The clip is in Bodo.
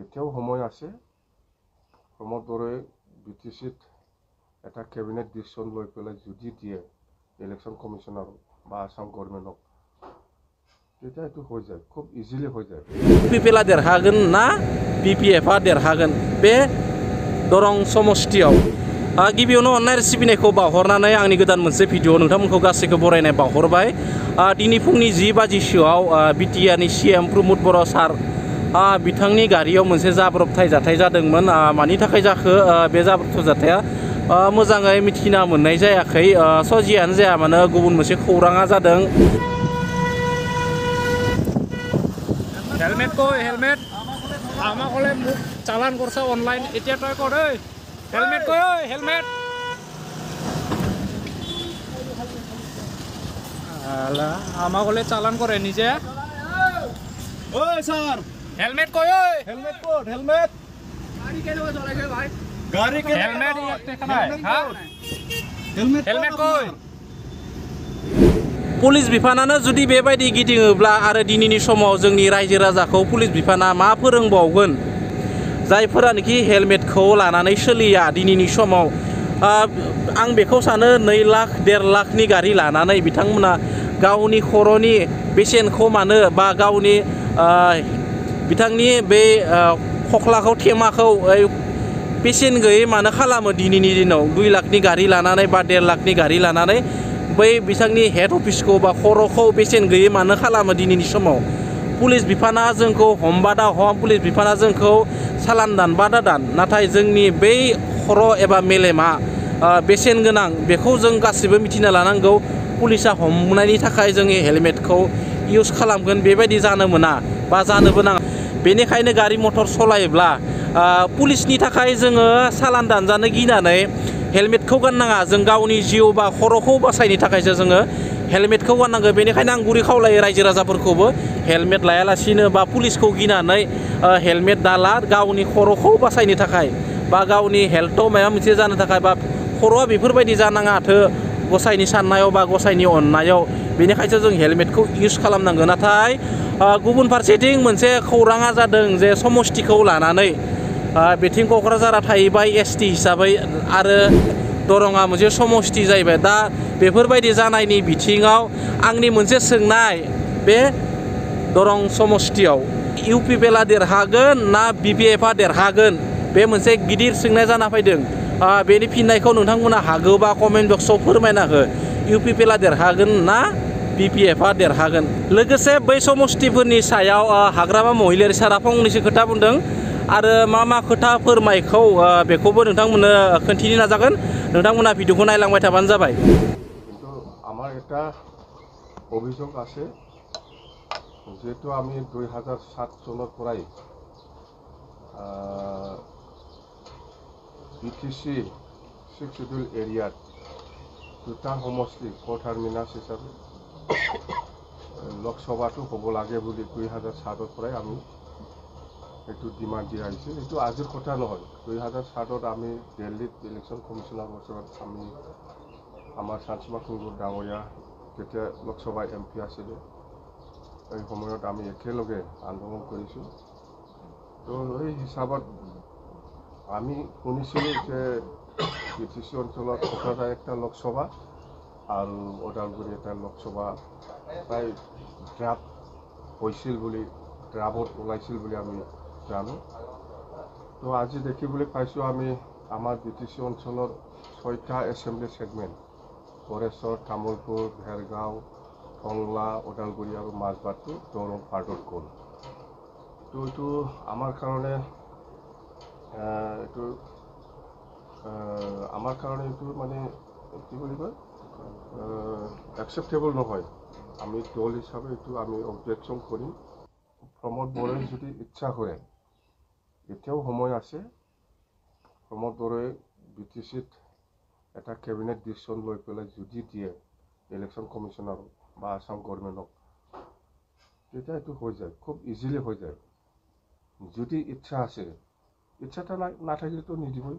এতিয়াও সময় আছে প্ৰমোদ বড়োৱে বিটিচিত এটা কেবিনেট ডিসিশন লৈ পেলাই যদি দিয়ে ইলেকশন কমিশনার বা আসাম গভর্নমেন্টক তেতিয়া এটো হৈ যায় খুব ইজিলি হৈ যায় পিপিএलआ देरहागोन ना बिपिएफआ देरहागोन बे दरं समष्टियाव गिबियावनो अननाय सिबिनायखौ बावहरनानै आंनि गोदान मोनसे भिडिअ नोंथांमोनखौ गासैखौ बरायनाय बावहरबाय दिनै फुंनि 10 बाजिसोआव बिटिआरनि सीएम प्रमोद बर' सार बिथांनि गारियाव मोनसे जाब्रबथाय जाथाय जादोंमोन मानि थाखाय जाखो बे जाब्रबथाय जाथाया मोजाङै मिथिना मोननाय जायाखै जियानो जाया मानो गुबुन मोनसे खौराङा जादों हेलमेट कय हेलमेट आमा कले मुख चालान करसा ऑनलाइन एतिया तय कर ओय हेलमेट कय ओय हेलमेट आला आमा कले चालान करे निजे ओय सर हेलमेट कय ओय हेलमेट कोड हेलमेट गाड़ी के जगह चलाइछे भाई गाड़ी के हेलमेट एकटे खानाय हां हेलमेट कय पुलिस बिफानानो जुदि बेबायदि गिदिङोब्ला आरो दिनैनि समाव जोंनि रायजो राजाखौ पुलिस बिफाना मा फोरोंबावगोन जायफोरानोखि हेलमेटखौ लानानै सोलिया दिनैनि समाव आं बेखौ सानो 2 लाख 1.5 लाखनि गारि लानानै बिथांमोना गावनि खर'नि बेसेनखौ मानो बा गावनि बिथांनि बे खख्लाखौ थेमाखौ बेसेन गैयै मानो खालामो दिनैनि दिनाव 2 लाखनि गारि लानानै बा 1.5 लाखनि गारि लानानै बै बिथांनि हेड अफिसखौ बा खर'खौ बेसेन गैयै मानो खालामो दिनैनि समाव पुलिस बिफाना जोंखौ हमबादा हम पुलिस बिफाना जोंखौ सालान दानबादा दान नाथाय जोंनि बै खर' एबा मेलेमा बेसेन गोनां बेखौ जों गासिबो मिथिना लानांगौ पुलिसा हमनायनि थाखाय जोंनि हेलमेटखौ इउज खालामगोन बेबायदि जानो मोना बा जानोबो नाङा बेनिखायनो गारि मटर सलायोब्ला पुलिसनि थाखाय जोङो सालान दानजानो गिनानै हेलमेटखौ गाननाङा जों गावनि जिउ बा खर'खौ बासायनो थाखायसो जोङो हेलमेटखौ गाननांगौ बेनिखायनो आं गुरै खावलायो रायजो राजाफोरखौबो हेलमेट लायालासिनो बा पुलिसखौ गिनानै हेलमेट दाला गावनि खर'खौ बासायनो थाखाय बा गावनि हेल्थआव माबा मोनसे जानो थाखाय बा खर'आ बेफोरबायदि जानाङाथो गसाइनि साननायाव बा गसाइनि अननायाव बेनिखायसो जों हेलमेटखौ इउज खालामनांगौ नाथाय गुबुन फारसेथिं मोनसे खौराङा जादों जे समष्टिखौ लानानै बेथिं क'क्राझारा थाहैबाय एसटि हिसाबै आरो दरंआ मोनसे समष्टि जाहैबाय दा बेफोरबायदि जानायनि बिथिङाव आंनि मोनसे सोंनाय बे दरं समष्टियाव इउपिपिएलआ देरहागोन ना बिपिएफआ देरहागोन बे मोनसे गिदिर सोंनाय जाना फैदों बेनि फिननायखौ नोंथांमोना हागौबा कमेन्ट बक्सआव फोरमायना हो इउपिपिएलआ देरहागोन ना बिपिएफआ देरहागोन लोगोसे बै समष्टिफोरनि सायाव हाग्रामा महिलारि सारा फंनैसो खोथा बुंदों आरो मा खोथा फोरमायखौ बेखौबो नोंथांमोननो खोन्थिनो नाजागोन नोंथांमोना भिडिअखौ नायलांबाय थाबानो जाबाय কিন্তু আমার এটা অভিযোগ আছে যেহেতু আমি 2007 চনৰ পৰাই বিটিসি 6 শিডিউল এরিয়াত দুটা সমষ্টি কোৰ্ট টাৰ্মিনাছ হিচাপে লোকসভাটো হ'ব লাগে বুলি 2007 পৰাই আমি এইটো ডিমান্ড দি আহিছে এইটো আজিৰ কথা নহয় 2007 আমি দিল্লীত ইলেকশন কমিশনাৰ ওচৰত আমি আমাৰ চাঞ্চমা কুংগুৰ ডাঙৰীয়া যেতিয়া লোকসভা এমপি আছিলে এই সময়ত আমি একেলগে আন্দোলন কৰিছোঁ তো এই হিচাপত আমি শুনিছিলোঁ যে বিটিসি অঞ্চলত কোকৰাঝাৰ একটা লোকসভা আৰু ওদালগুৰি এটা লোকসভা প্ৰায় ড্ৰাফ্ট হৈছিল বুলি ড্ৰাফট ওলাইছিল বুলি আমি জানো তো আজি দেখিবলৈ পাইছোঁ আমি আমাৰ বিটিসি অঞ্চলৰ 6টা এছেম্বলি সেগমেন্ট পৰেশ্বৰ তামুলপুৰ ভেৰগাঁও টংলা ওদালগুৰি আৰু মাজবাটটো দৰং পাৰ্টত গ'ল তো এইটো আমাৰ কাৰণে এইটো মানে কি বুলি কয় একচেপ্টেবল নহয় আমি দল হিচাপে এইটো আমি অবজেকশ্যন কৰিম প্ৰমোদ বড়োৱে যদি ইচ্ছা কৰে এতিয়াও সময় আছে প্ৰমোদ বড়োৱে বিটিচিত এটা কেবিনেট ডিসিশন লৈ পেলাই যদি দিয়ে ইলেকশন কমিশনার বা আসাম গভর্নমেন্টক তেতিয়া এটো হৈ যায় খুব ইজিলি হৈ যায় যদি ইচ্ছা আছে ইচ্ছাটা নাথাকিলেতো নিদিবই